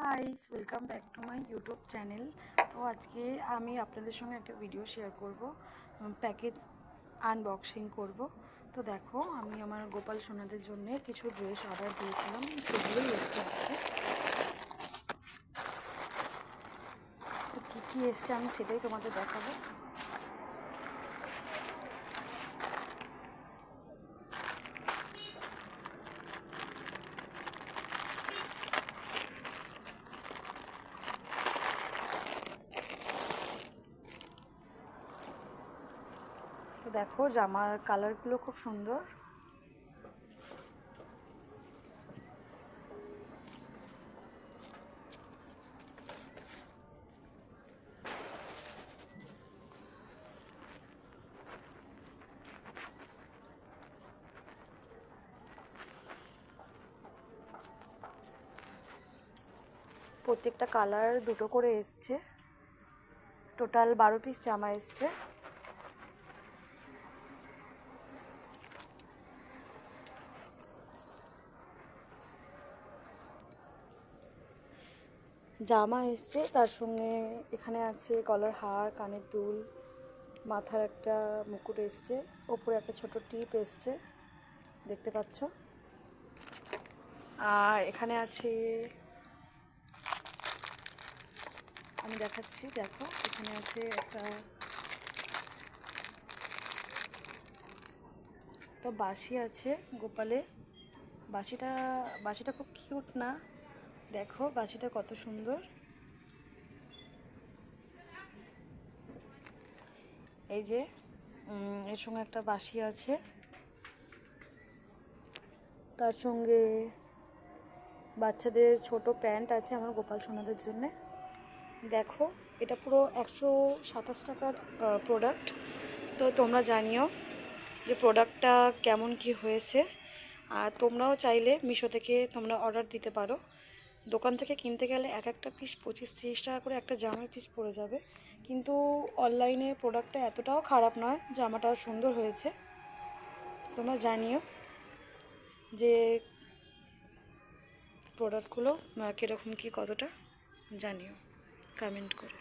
Guys, welcome back to my YouTube channel. তো আজকে আমি আপনাদের সঙ্গে একটা ভিডিও শেয়ার করব, প্যাকেজ আনবক্সিং করব। তো দেখো, আমি আমার গোপাল সোনাদের জন্য কিছু ড্রেস অর্ডার দিয়েছিলাম, সেগুলোই এসছে আজকে। তো কী কী এসছে আমি সেটাই তোমাদের দেখাবো। তো দেখো, জামার কালারগুলো খুব সুন্দর। প্রত্যেকটা কালার দুটো করে এসছে, টোটাল 12 পিস জামা এসছে। জামা এসছে, তার সঙ্গে এখানে আছে গলার হার, কানের দুল, মাথার একটা মুকুট এসছে, ওপরে একটা ছোট টিপ এসছে, দেখতে পাচ্ছ। আর এখানে আছে, আমি দেখাচ্ছি, দেখো এখানে আছে একটা বাঁশি আছে গোপালে। বাঁশিটা খুব কিউট না? দেখো বাঁশিটা কত সুন্দর। এই যে এর সঙ্গে একটা বাঁশি আছে, তার সঙ্গে বাচ্চাদের ছোট প্যান্ট আছে আমার গোপাল সোনাদের জন্যে। দেখো, এটা পুরো 127 টাকার প্রোডাক্ট। তো তোমরা জানিও যে প্রোডাক্টটা কেমন কি হয়েছে। আর তোমরাও চাইলে মিশো থেকে তোমরা অর্ডার দিতে পারো। দোকান থেকে কিনতে গেলে এক একটা পিস 25-30 টাকা করে একটা জামার পিস পড়ে যাবে, কিন্তু অনলাইনে প্রোডাক্টটা এতটাও খারাপ নয়, জামাটাও সুন্দর হয়েছে। তোমরা জানিও যে প্রোডাক্টগুলো কীরকম কী, কতটা জানিও কমেন্ট করে।